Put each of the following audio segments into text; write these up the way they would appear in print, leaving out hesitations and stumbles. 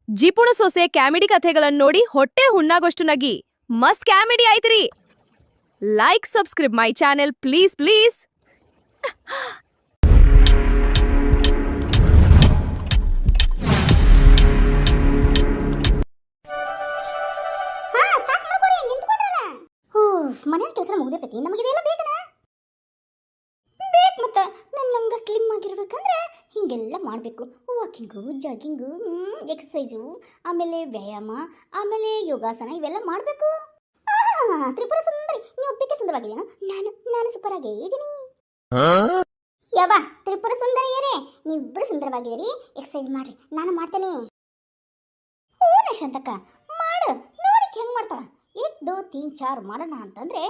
ಜಿಪುಣ ಸೊಸೆ ಕ್ಯಾಮಿಡಿ ಕಥೆಗಳನ್ನ ನೋಡಿ ಹೊಟ್ಟೆ ಹುಣ್ಣಾಗೋಷ್ಟು ನಗಿ ಮಸ್ತ್ ಕ್ಯಾಮಿಡಿ ಆಯ್ತ್ರಿ. Like subscribe my channel please please. ಮನೆಯ ಕೆಲಸ ಮುಗಿದಿರ್ತೈತಿ, ನಮಗಿದೆಲ್ಲ ಬೇಕನ ಬೇಕು. ಮತ್ತೆ ನನ್ನಂಗ ಸ್ಲಿಮ್ ಆಗಿರ್ಬೇಕಂದ್ರೆ ಹಿಂಗೆಲ್ಲ ಮಾಡಬೇಕು. ವಾಕಿಂಗು, ಜಾಗಿಂಗು, ಎಕ್ಸಸೈಸು, ಆಮೇಲೆ ವ್ಯಾಯಾಮ, ಆಮೇಲೆ ಯೋಗಾಸನ ಇವೆಲ್ಲ ಮಾಡಬೇಕು. ತ್ರಿಪುರ ಸುಂದರಿ, ನೀವು ಒಬ್ಬಕ್ಕೆ ಸುಂದರವಾಗಿದ್ದೀನ? ನಾನು ಸೂಪರ್ ಆಗೇ ಇದ್ದೀನಿ. ಯಾವ ತ್ರಿಪುರ ಸುಂದರಿಯರೇ, ನೀವಿಬ್ಬರು ಸುಂದರವಾಗಿದ್ದೀರಿ. ಎಕ್ಸಸೈಸ್ ಮಾಡ್ರಿ, ನಾನು ಮಾಡ್ತೇನೆ. ಹೂನ ಶಾಂತಕ್ಕ, ಮಾಡು ನೋಡಿ ಹೆಂಗೆ ಮಾಡ್ತಾಳ. 1 2 3 4 ಮಾಡೋಣ ಅಂತಂದ್ರೆ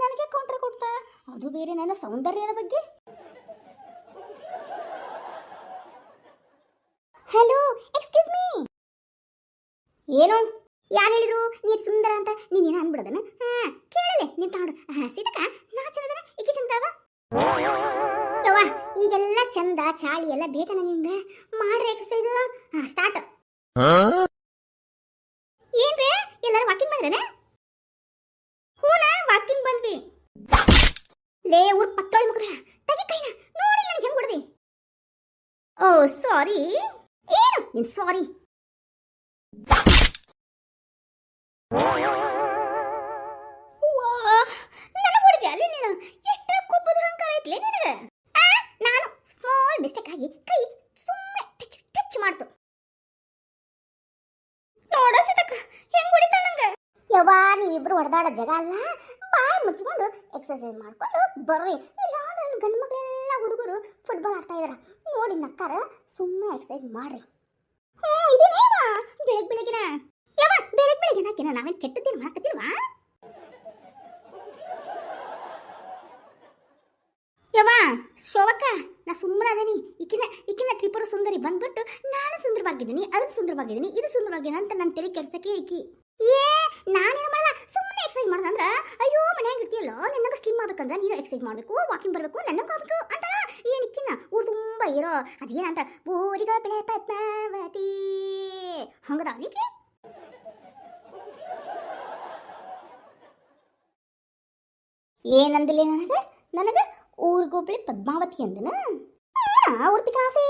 ನನಗೆ ಕೌಂಟರ್ ಕೊಡ್ತಾ, ಅದು ಬೇರೆ ನನ್ನ ಸೌಂದರ್ಯದ ಬಗ್ಗೆ. Hello, excuse me. ಏನು? ಯಾರು ಹೇಳಿದ್ರು ನೀನು ಸುಂದರ ಅಂತ? ನೀನೇನು ಅನ್ಬಿಡೋದನ? ಕೇಳಲೆ ನೀನು ತಾಡು. ಸೀತಕ್ಕ, ನಾ ಚಂದನ, ಈಕೆ ಚಂದವ? ಯವ್ವ, ಈಗೆಲ್ಲ ಚಂದ ಚಾಳಿ ಎಲ್ಲ ಬೇಕನ ನಿಂಗೆ? ಮಾಡ್ರಿ ಎಕ್ಸಸೈಸ್. ಸ್ಟಾರ್ಟ್. ಏನ್ರಿ ಎಲ್ಲರೂ ವಾಕಿಂಗ್ ಬಂದ್ರೇನ? ಹೂನ, ವಾಕಿಂಗ್ ಬಂದ್ವಿ. ಲೇ ಊರ್ ಪತ್ತೋಳಿ ಮುಗ್ರ, ತಗಿ ಕೈನ, ನೋಡಿ ನನಗೆ ಹೆಂಗ್ ಹೊಡ್ದಿ. ಓ ಸಾರಿ. ಏನು ನೀನ್ ಸಾರಿ? ನನಗೆ ಹೊಡೆದಿ ಅಲ್ಲಿ ನೀನು? ಎಷ್ಟು ಕೊಬ್ಬದ ಅಹಂಕಾರ ಐತ್ಲೇ ನಿನಗೆ? ನಾನು ಸ್ಮಾಲ್ ಮಿಸ್ಟೇಕ್ ಆಗಿ ಕೈ ಸುಮ್ಮನೆ ಟಚ್ ಮಾಡ್ತು. ನೋಡ ಸೀತಕ್ಕ ಹೆಂಗ್ ಹೊಡಿತಾಳ ನಂಗೆ. ಯವ್ವ, ನೀವಿಬ್ರು ಹೊಡೆದಾಡೋ ಜಾಗ ಅಲ್ಲ. ಬಾಯಿ ಮುಚ್ಕೊಂಡು ಎಕ್ಸರ್ಸೈಸ್ ಮಾಡ್ಕೊಂಡು ಬರ್ರಿ. ಇಲ್ಲ ನನ್ನ ಗಂಡು ಮಕ್ಕಳೆಲ್ಲ ಹುಡುಗರು ಫುಟ್ಬಾಲ್ ಆಡ್ತಾ ಇದಾರ ನೋಡಿ ನಕ್ಕಾರ. ಸುಮ್ಮನೆ ಎಕ್ಸರ್ಸೈಸ್ ಮಾಡ್ರಿ. ಇದೇನೇವ ಬೆಳಗ್ಗಿನ ಯವ್ವ, ಬೆಳಗ್ಗೆ ನಾಕಿನ ನಾವೇನು ಕೆಟ್ಟದ್ದೇನು ಮಾಡಕತ್ತಿಲ್ವಾ? ಯವ್ವ ಶೋಭಕ್ಕ, ನಾ ಸುಮ್ಮನೆ ಅದೇನಿ. ಈಕಿನ ತ್ರಿಪುರ ಸುಂದರಿ ಬಂದ್ಬಿಟ್ಟು ನಾನು ಸುಂದರವಾಗಿದ್ದೀನಿ, ಅದು ಸುಂದರವಾಗಿದ್ದೀನಿ, ಇದು ಸುಂದರವಾಗಿದ್ದೀನಿ ಅಂತ ನನ್ನ ತಲೆ ಕೆಡ್ಸಕ್ಕೆ ಈಕಿ. ನಾನೇನು ಮಾಡಲ್ಲ, ಸುಮ್ಮನೆ ಎಕ್ಸರ್ಸೈಸ್ ಮಾಡೋದಂದ್ರ ಅಯ್ಯೋ ಮನ್ಯಾಗ ಇರ್ತೀಯಲ್ಲ, ನಿನ್ನಂಗ ಸ್ಲಿಮ್ ಆಗ್ಬೇಕಂದ್ರೆ ನೀನು ಎಕ್ಸರ್ಸೈಸ್ ಮಾಡಬೇಕು, ವಾಕಿಂಗ್ ಬರಬೇಕು, ನನ್ನಂಗೆ ಹೋಗ್ಬೇಕು ಅಂತ ಏನಿಕ್ಕಿನ ಊರು ತುಂಬ ಇರೋ ಅದೇನಂತ ಊರಿಗ ಬೆಳೆ ಪದ್ಮಾವತಿ ಹಂಗದ ನೀಕಿ. ಏನಂದಿಲ್ಲ ನನಗೆ ಊರಿಗೊಬ್ಳೆ ಪದ್ಮಾವತಿ ಅಂದನ? ಉರ್ಪಿಕಾಸೆ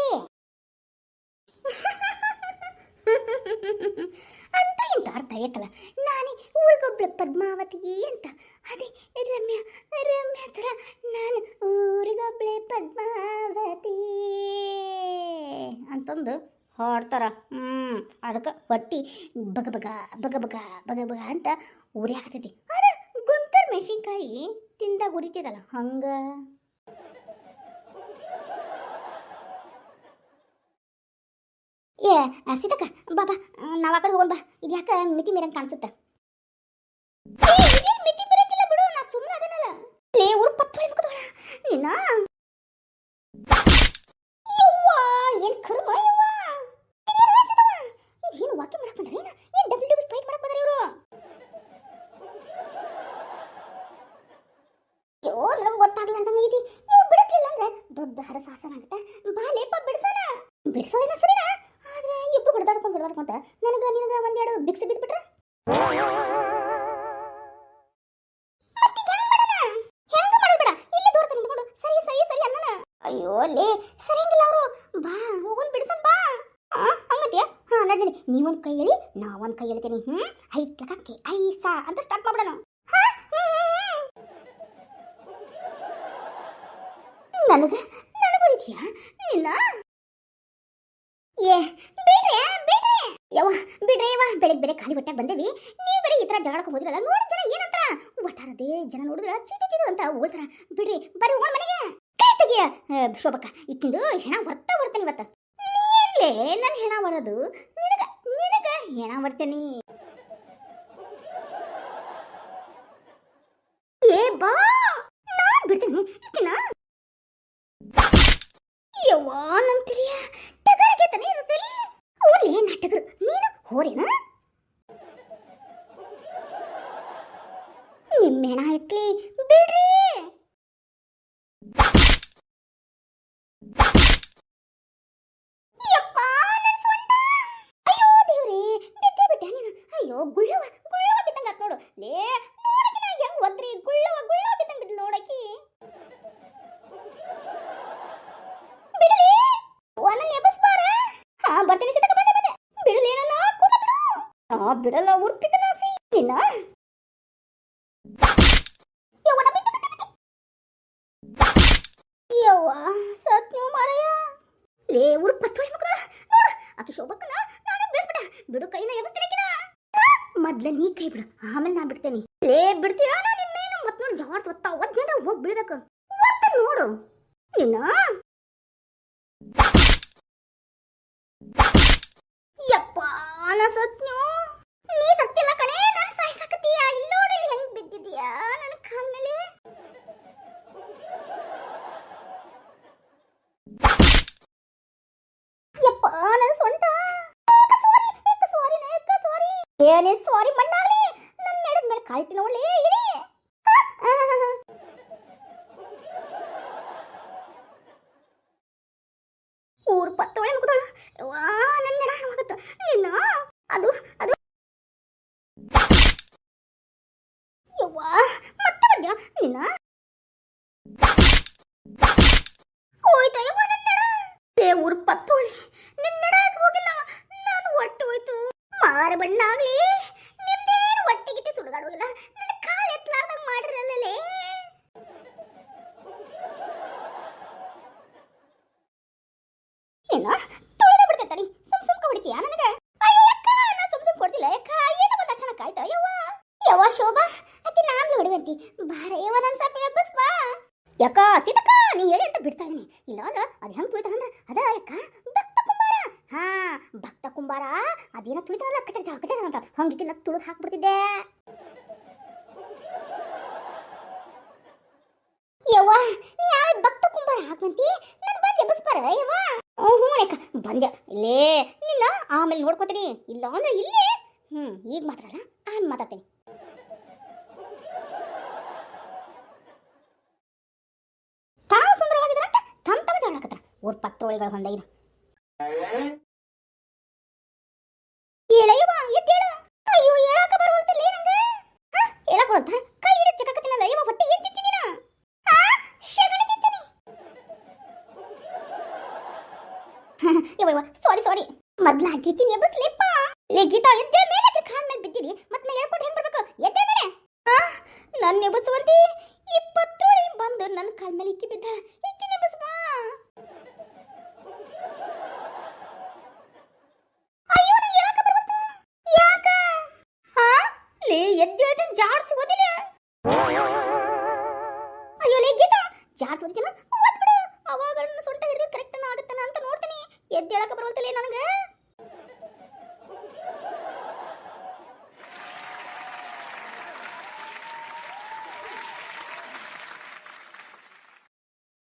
ಅಂತ ಇಂತ ಅರ್ಥ ಆಗೈತಲ್ಲ. ನಾನೇ ಊರಿಗೊಬ್ಳೆ ಪದ್ಮಾವತಿ ಅಂತ. ಅದೇ ರಮ್ಯಾ ಥರ ನಾನು ಊರಿಗೊಬ್ಳೆ ಪದ್ಮಾವತಿ ಅಂತಂದು ಹಾಡ್ತಾರ. ಅದಕ್ಕೆ ಹೊಟ್ಟಿ ಬಗ ಬಗ ಬಗ ಬಗ ಬಗ ಬಗ ಅಂತ ಉರಿ ಹಾಕ್ತೈತಿ. ಅದ ಗುಂಟೂರು ಮೆಣಸಿನ್ಕಾಯಿ ತಿಂದಾಗ ಉರಿತದಲ್ಲ ಹಂಗ. ಸೀತಕ್ಕ ಬಾಬಾ, ನಾವ್ ಆ ಕಡೆ ಹೋಗೋಣ ಬಾ. ಇದು ಯಾಕ ಮಿತಿ ಮೀರಂಗ್ ಕಾಣಿಸುತ್ತ? ಮಿತಿ ಮೀರಂಗಿಲ್ಲ ಬಿಡು, ನಾ ಸುಮ್ಮನೆ ಅದನ್ನಲ್ಲ. ಲೇ ಊರು ಪತ್ತೋಳಿ ಮುಗ್ದೋಳ ನಿನ್ನ. ಯವ್ವಾ ಏನ್ ಕರ್ಮ ಯವ್ವ. ಇದೇನು ವಾಕಿಂಗ್ ಮಾಡಕ್ ಬಂದ್ರೆ ಏನ್ ಡಬ್ಲ್ಯೂ ಫೈಟ್ ಮಾಡಕ್ ಬಂದ್ರೆ ಇವರು? ಅಯ್ಯೋ ನನಗೆ ಗೊತ್ತಾಗ್ಲಾರ್ದಂಗ ಐತಿ. ಇವ್ ಬಿಡಿಸ್ಲಿಲ್ಲ ಅಂದ್ರೆ ದೊಡ್ಡ ಹರಸಾಸನ ಆಗುತ್ತೆ. ಬಾ ಲೇಪ ಬಿಡ್ಸೋಣ. ಬಿಡ್ಸೋದೇನ ಸರಿನಾ? ಆದ್ರೆ ಇಬ್ರು ಹೊಡೆದಾಡ್ಕೊಂತ ನಿನಗ ಒಂದೆರಡು ಬಿಕ್ಸಿ ಬಿದ್ಬಿಟ್ರ ಹೆಂಗ ಮಾಡಬೇಡ. ಇಲ್ಲಿ ದೂರ ನಿಂತ್ಕೊಂಡು ಸರಿ ಅನ್ನನ. ಅಯ್ಯೋ ಲೇ ಸರಿಯಂಗಿಲ್ಲ ಅವರು. ಬಾ ಹೋಗೋನ್ ಬಿಡ್ಸನ್ ಬಾ. ಹಂಗತಿಯಾ? ನಡಿ ನೀವೊಂದ್ ಕೈ ಎಳಿ, ನಾವೊಂದ್ ಕೈ ಎಳಿತೀನಿ. ಐಕ್ಲಕ್ಕೆ ಐಸಾ ಅಂತ ಸ್ಟಾರ್ಟ್ ಮಾಡ್ಬಿಡೋಣ. ನನಗ ಬರೀತಿಯಾ ನಿನ್ನ? ಬಿಡ್ರಿ ಯವ್ವ, ಬಿಡ್ರಿ ಯವ್ವ. ಬೆಳಗ್ಗೆ ಖಾಲಿ ಹೊಟ್ಟೆಗೆ ಬಂದೇವಿ, ನೀವು ಬರೀ ಈ ಥರ ಜಗಳಕ್ಕೆ ಹೋದಿರಲ್ಲ. ನೋಡಿ ಜನ ಏನಂತಾರ, ಒಟ್ಟಾರದೇ ಜನ ನೋಡಿದ್ರ ಚೀತು ಅಂತ ಓಡ್ತಾರ. ಬಿಡ್ರಿ ಬರೀ ಹೋಗೋಣ ಮನೆಗೆ. ಕೈ ತೆಗಿಯ ಶೋಭಕ್ಕ, ಇಕ್ಕಿಂದು ಹೆಣ ಬರ್ತೇನೆ ಇವತ್ತ. ನೀನ್ಲೇ ನನ್ನ ಹೆಣ ಬರೋದು? ನಿನಗ ಹೆಣ ಬರ್ತೇನೆ. ಬಾ ನಾನ್ ಬಿಡ್ತೇನೆ ಇಕ್ಕಿನ. ಯವ್ವ ನನ್ ತಿಳಿಯ ಟಗರಿಗೆ ತಾನೇ ಇರುತ್ತಲ್ಲ. ಓಲಿ ನಾಟಗರು ನೀನು ಹೋರೇನ? ನಿಮ್ಮ ಹೆಣ ಎತ್ಲಿ ಬಿಡ್ರಿ. ಯಪ್ಪ ನನ್ನ ಸೊಂಟ. ಅಯ್ಯೋ ಗುಳ್ಳವ ಗುಳ್ಳವ ಬಿದ್ದಂಗ ಆತ್ ನೋಡು ಲೇ ನೋಡಕಿನ ಹೆಂಗ್ ಒದ್ರಿ ಗುಳ್ಳವ ಗುಳ್ಳವ ಬಿದ್ದಂಗ ಬಿದ್ದ ನೋಡಕಿ ಬಿಡಲಿ ಒನ್ನ ಎಬಸ್ಬಾರ ಹಾ ಬರ್ತೀನಿ ಸೀತಕ್ಕ ಬಂದೆ ಬಂದೆ ಬಿಡಲಿ ನನ್ನ ಕೂದ ಬಿಡು ಬಿಡಲ್ಲ ಉರ್ಪಿತ ನಾಸಿ ನಿನ್ನ ಯವ್ವ ನಾ ಬಿದ್ದೆ ಬಿದ್ದೆ ಯವ್ವ ಸತ್ ನೀವು ಮಾರಯ್ಯ ಲೇ ಉರ್ಪ ತೊಳಿ ಮಕ್ಕಳ ನೋಡು ಆಕಿ ಶೋಭಕ್ಕನ ನಾನೇ ಬೆಳೆಸ್ಬಿಟ್ಟ ಬಿಡು ಕೈನ ಎಬಸ್ತೀನಕಿನ ಮೊದ್ಲ ನೀ ಕೈ ಬಿಡು ಆಮೇಲೆ ನಾ ಬಿಡ್ತೇನೆ ಲೇ ಬಿಡ್ತೀಯ ನಾ ನಿನ್ನೇನು ಮತ್ ನೋಡಿ ಜಾರ್ಸ್ ಒತ್ತ ಒದ್ನೇನ ಹೋಗಿ ಬೀಳ್ಬೇಕು ಒತ್ತ ನೋಡು ನಿನ್ನ ಯಪ್ಪ ನಾ ಸತ್ನು ನೀ ಸತ್ತಿಲ್ಲ ಕಣೆ ನಾನು ಸಾಯಿಸಕತ್ತೀಯ ಇಲ್ಲಿ ನೋಡಿ ಹೆಂಗ್ ಬಿದ್ದಿದೀಯಾ ನನ್ನ ಕಾಲ್ ಮೇಲೆ ಯಪ್ಪ ನನ್ನ ಸೊಂಟ ಸಾರಿ ಏನೇ ಸಾರಿ ಮಣ್ಣಾಗ್ಲಿ ನನ್ನ ಎಡದ ಮೇಲೆ ಕಾಯ್ತಿ ನೋಡ್ಲಿ ಇಲ್ಲಿ ಊರ್ ಪತ್ತೊಳೆ ಮುಗ್ದೋಳು ವಾ ನನ್ನ ಎಡ ಹೋಗುತ್ತೆ ನಿನ್ನ ಅದು ಅದು ಯವ್ವ ಮತ್ತೆ ಬಂದ್ಯಾ ನಿನ್ನ ಹೋಯ್ತಾ ಯವ್ವ ನನ್ನ ಎಡ ಏ ಊರ್ ಪತ್ತೊಳೆ ನಿನ್ನ ಎಡ ಹೋಗಿಲ್ಲ ನಾನು ಒಟ್ಟು ಹೋಯ್ತು ಮಾರ ಬಣ್ಣಾಗ್ಲಿ ನಿಮ್ದೇನು ಒಟ್ಟಿಗಿಟ್ಟು ಸುಡುಗಾಡೋಗಿಲ್ಲ ನನ್ನ ಕಾಲು ಎತ್ತಲಾರ್ದಂಗ್ ಮಾಡಿರಲ್ಲೇ ನೀನು ತುಳಿದ ಬಿಡ್ತೈತಡಿ ಸುಮ್ ಹೊಡಿತೀಯ ನನಗೆ ಅಯ್ಯಕ್ಕ ನಾ ಸುಮ್ ಕೊಡ್ತಿಲ್ಲ ಯಾಕ ಏನು ಗೊತ್ತಾ ಚೆನ್ನಾಗಿ ಆಯ್ತಾ ಯವ್ವ ಶೋಭಾ ಆಕೆ ನಾನು ಹೊಡಿವಂತಿ ಬಾರ ಯವ್ವ ನನ್ನ ಸಾಪ ಎಬ್ಬಸ್ ಬಾ ಯಾಕ ಸೀತಕ್ಕ ನೀ ಹೇಳಿ ಅಂತ ಬಿಡ್ತಾ ಇದೀನಿ ಇಲ್ಲ ಅಂದ್ರ ಅದು ಹೆಂಗ್ ತುಳಿತಾರ ಅಂದ್ರ ಅದ ಯಾಕ ಭಕ್ತ ಕುಂಬಾರ ಹಾ ಭಕ್ತ ಕುಂಬಾರ ಅದೇನ ತುಳಿತಾರಲ್ಲ ಕಚ ಅಂತ ಹಂಗಿಕ್ಕೆ ನಾ ತುಳಿದು ಹಾಕ್ಬಿಡ್ತಿದ್ದೆ ಯವ್ವ ನೀ ಯಾವ ಭಕ್ತ ಕುಂಬಾರ ಹಾಕಂತಿ ನನ್ ಬಂದೆ ಬಸ್ಬಾರ ಯವ್ವ ಹ್ಞೂ ಯಾಕ ಬಂದೆ ಇಲ್ಲೇ ನಿನ್ನ ಆಮೇಲೆ ನೋಡ್ಕೋತೀನಿ ಇಲ್ಲ ಅಂದ್ರೆ ಇಲ್ಲೇ ಈಗ ಮಾತ್ರಲ್ಲ ಆಮೇಲೆ ಮಾತಾಡ್ತೀನಿ ತಾವು ಸುಂದರವಾಗಿದ್ದಾರಂತ ತಮ್ಮ ಜಗಳ ಹಾಕತ್ರ ಊರ್ ಪತ್ತೋಳಿಗಳ ಹೊಂದಾಗಿನ ಹೇಳಯ್ಯವ್ವ ಎದ್ದೇಳ ಅಯ್ಯೋ ಹೇಳಕ ಬರುವಂತಿಲ್ಲ ನಂಗೆ ಹೇಳಕ್ ಬರುತ್ತಾ ಕೈ ಹಿಡಿದು ಚಕಕತ್ತಿನಲ್ಲ ಯವ್ವ ಹೊಟ್ಟೆ ಏನ್ ತಿಂತೀನಿ ನಾ ಶಗಣಿ ತಿಂತೀನಿ ಯವ್ವ ಸಾರಿ ಮೊದ್ಲ ಗೀತಿನ ಎಬ್ಬಸ್ಲಿಪ್ಪ ಲೇ ಗೀತಾ ಎದ್ದೆ ಮೇಲೆ ಕಾಲ್ ಮೇಲೆ ಬಿದ್ದಿದಿ ಮತ್ತೆ ನಾ ಹೇಳ್ಕೊಂಡು ಹೆಂಗ್ ಬರ್ಬೇಕು ಎದ್ದೆ ಮೇಲೆ ನನ್ನ ಎಬ್ಬಸುವಂತಿ 20 ಬಂದು ನನ್ನ ಕಾಲ್ ಮೇಲೆ ಇಕ್ಕಿ ಬಿದ್ದಾಳ ಇಕ್ಕಿನ ಎಬ್ಬಸ್ಬಾ ಅಯ್ಯೋ ನಾ ಹೇಳಕ ಬರುವಂತ ಯಾಕ ಲೇ ಎದ್ದೆ ಜಾಡ್ಸಿ ಓದಿಲ್ಲ ಅಯ್ಯೋ ಲೇ ಗೀತಾ ಜಾಡ್ಸಿ ಓದಿಲ್ಲ ಓದ್ಬಿಡು ಅವಾಗ ನನ್ನ ಸೊಂಟ ಹಿಡಿದು ಕರೆಕ್ಟ್ ಆಗುತ್ತಾನ ಅಂತ ನೋಡ್ತೀನಿ ಎದ್ದು ಹೇಳಕ ಬರುವಂತಿಲ್ಲ ನನಗೆ